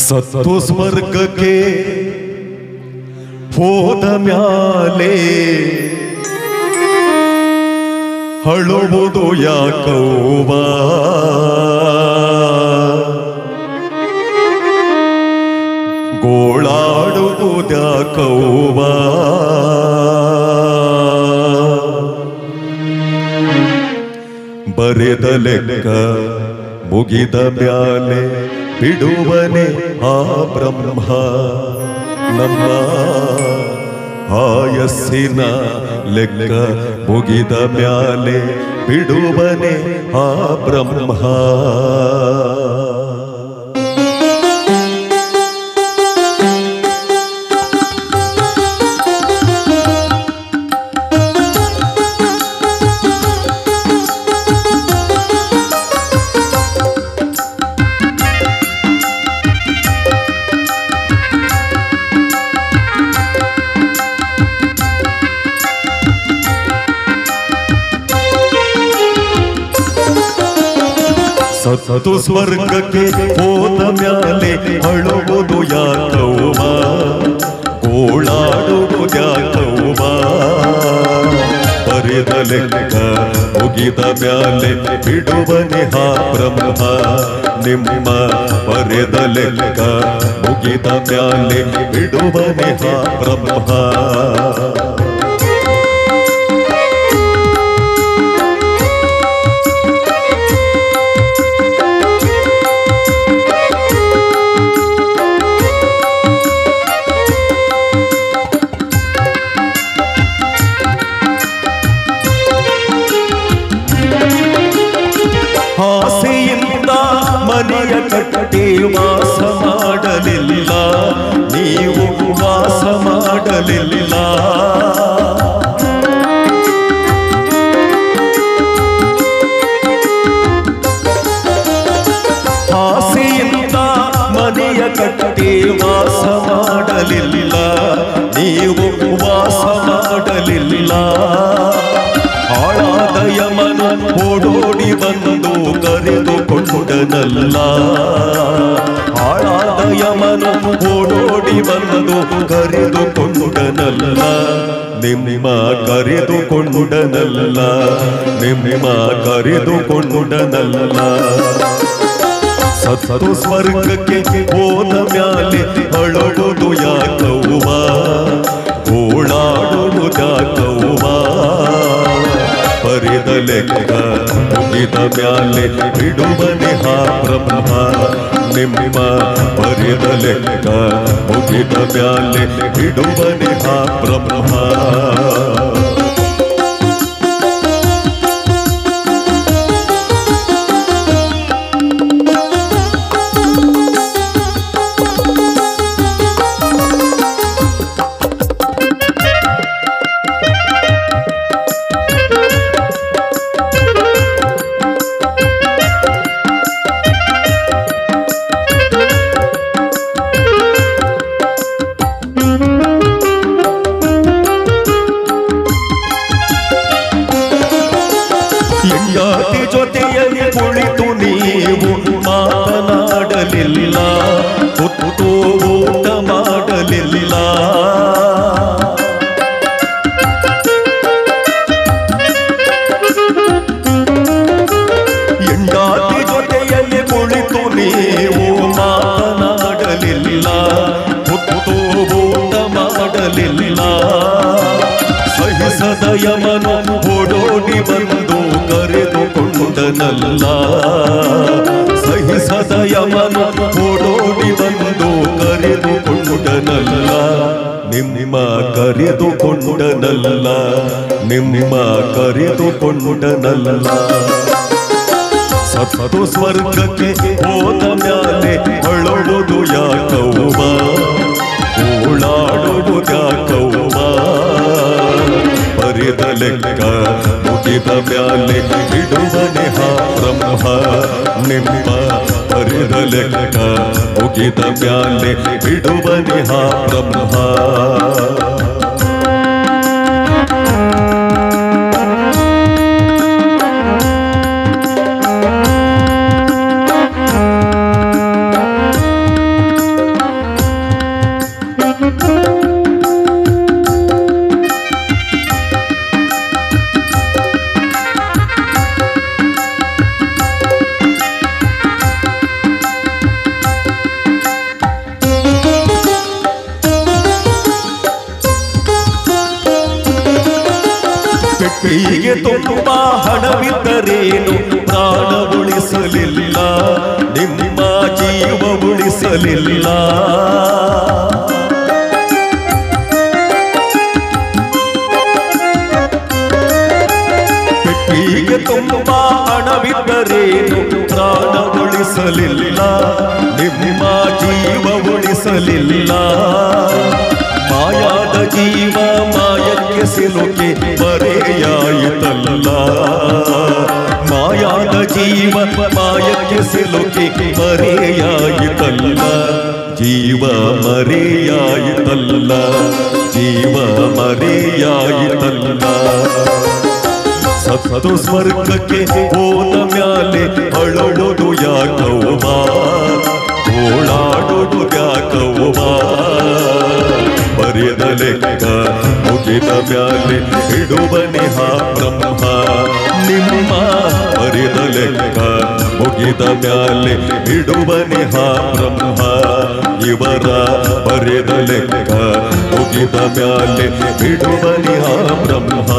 ಸತ್ತು ಸ್ವರ್ಗಕ್ಕೆ ಹೋದ ಮ್ಯಾಲೆ ಅಳುವುದು ಯಾಕವ್ವ ಗೋಳಾಡುವುದ್ಯಾಕವ್ವ ಬರೆದ ಲೆಕ್ಕ ಮುಗಿದ ಮ್ಯಾಲೆ ಬಿಡುವನೆ ಆ ಬ್ರಹ್ಮ ನಮ್ಮ ಆಯಸ್ಸಿನ ಲೆಕ್ಕ ಮುಗಿದ ಮ್ಯಾಲೆ ಬಿಡುವನೆ ಆ ಬ್ರಹ್ಮ ಸತ್ತು ಸ್ವರ್ಗಕ್ಕೆ ಹೋದ ಮ್ಯಾಲೆ ಅಳುವುದು ಯಾಕವ್ವ ಗೋಳಾಡುವುದ್ಯಾಕವ್ವ ಬರೆದ ಲೆಕ್ಕ ಮುಗಿದ ಮ್ಯಾಲೆ ಬಿಡುವನೆ ಆ ಬ್ರಹ್ಮ ನಿಮ್ಮ ಬರೆದ ಲೆಕ್ಕ ಮುಗಿದ ಮ್ಯಾಲೆ ಬಿಡುವನೆ ಆ ಬ್ರಹ್ಮ ಆಸೆಯಿಂದ ಮನೆಯ ಕಟ್ಟಿ ವಾಸ ಮಾಡಲಿಲ್ಲ ನೀವು ವಾಸ ಮಾಡಲಿಲ್ಲ ಆಸೆಯಿಂದ ಮನೆಯ ಕಟ್ಟಿ ವಾಸ ಮಾಡಲಿಲ್ಲ ನೀವು ವಾಸ ಮಾಡಲಿಲ್ಲ ಆಳಾದ ಯಮನು ಓಡೋಡಿ ಬಂದು ಕರೆದುಕೊಂಡನಲ್ಲ ಆಳಾದ ಯಮನು ಓಡೋಡಿ ಬಂದು ಕರೆದುಕೊಂಡನಲ್ಲ ನಿಮ್ಮ ಕರೆದುಕೊಂಡನಲ್ಲ ನಿಮ್ಮ ಕರೆದುಕೊಂಡನಲ್ಲ ಸತ್ತು ಸ್ವರ್ಗಕ್ಕೆ ಹೋದ ಮ್ಯಾಲೆ ಅಳುವುದು ಯಾಕವ್ವ ಗೋಳಾಡುವುದ್ಯಾಕವ್ವ ಬರೆದ ಲೆಕ್ಕ ಮುಗಿದ ಮ್ಯಾಲೆ ಬಿಡುವನೆ ಆ ಬ್ರಹ್ಮ ನಿಮ್ಮ ಬರೆದ ಲೆಕ್ಕ ಮುಗಿದ ಮ್ಯಾಲೆ ಬಿಡುವನೆ ಆ ಬ್ರಹ್ಮ ಹೆಂಡತಿ ಜೊತೆಯಲ್ಲಿ ಕುಳಿತು ನೀವು ಮಾತನಾಡಲಿಲ್ಲ ಹೊತ್ತು ಊಟ ಮಾಡಲಿಲ್ಲ ಹೆಂಡತಿ ಜೊತೆಯಲ್ಲಿ ಕುಳಿತು ನೀವು ಮಾತನಾಡಲಿಲ್ಲ ಹೊತ್ತು ಊಟ ಮಾಡಲಿಲ್ಲ ಸಹಿಸದ ಯಮನು ಓಡೋಡಿ ಬಂದು ಕರೆದುಕೊಂಡನಲ್ಲ ಸಹಿಸದ ಯಮನು ಓಡೋಡಿ ಬಂದು ಕರೆದುಕೊಂಡನಲ್ಲ ನಿಮ್ಮ ಕರೆದುಕೊಂಡನಲ್ಲ ನಿಮ್ಮ ಕರೆದುಕೊಂಡನಲ್ಲ ಸತ್ತು ಸ್ವರ್ಗಕ್ಕೆ ಹೋದ ಮ್ಯಾಲೆ ಅಳುವುದು ಯಾಕವ್ವ ಗೋಳಾಡುವುದ್ಯಾಕವ್ವ ಬರೆದ ಲೆಕ್ಕ ಮುಗಿದ ಮ್ಯಾಲೆ ಬಿಡುವನೆ ಆ ಬ್ರಹ್ಮ ನಿಮ್ಮ ಬರೆದ ಲೆಕ್ಕ ಮುಗಿದ ಮ್ಯಾಲೆ ಬಿಡುವನೆ ಆ ಬ್ರಹ್ಮ ಬಿದ್ದರೇನು ಪ್ರಾಣ ಉಳಿಸಲಿಲ್ಲ ನಿಮ್ಮ ಜೀವ ಉಳಿಸಲಿಲ್ಲ ಪೆಟ್ಟಿಗೆ ತುಂಬ ಹಣವಿದ್ದರೇನು ಪ್ರಾಣ ಉಳಿಸಲಿಲ್ಲ ನಿಮ್ಮ ಜೀವ ಉಳಿಸಲಿಲ್ಲ ಮಾಯಾದ ಜೀವ ಮಾಯಕ್ಕೆ ಸಿಲುಕಿ ಮರೆಯಾಯಿತಲ್ಲ ಮಾಯಾದ ಜೀವ ಮಾಯಕ್ಕೆ ಸಿಲುಕಿ ಮರೆಯಾಯಿತಲ್ಲ ಜೀವ ಮರೆಯಾಯಿತಲ್ಲ ಜೀವ ಮರೆಯಾಯಿತಲ್ಲ ಸತ್ತು ಸ್ವರ್ಗಕ್ಕೆ ಹೋದ ಮ್ಯಾಲೆ ಅಳೋಡು ಯಾಕವ್ವ ಓಡಾಡೋಡು ಯಾಕವ್ವ ಬರೆದ ಲೆಕ್ಕ ಮುಗಿದ ಮ್ಯಾಲೆ ಇಡುವನಿಹ ಬ್ರಹ್ಮ ನಿಮ್ಮ ಬರೆದ ಲೆಕ್ಕ ಮುಗಿದ ಮ್ಯಾಲೆ ಇಡುವನಿಹ ಬ್ರಹ್ಮ ಇವರ ಬರೆದ ಲೆಕ್ಕ ಮುಗಿದ ಮ್ಯಾಲೆ ಇಡುವನಿಹ ಬ್ರಹ್ಮ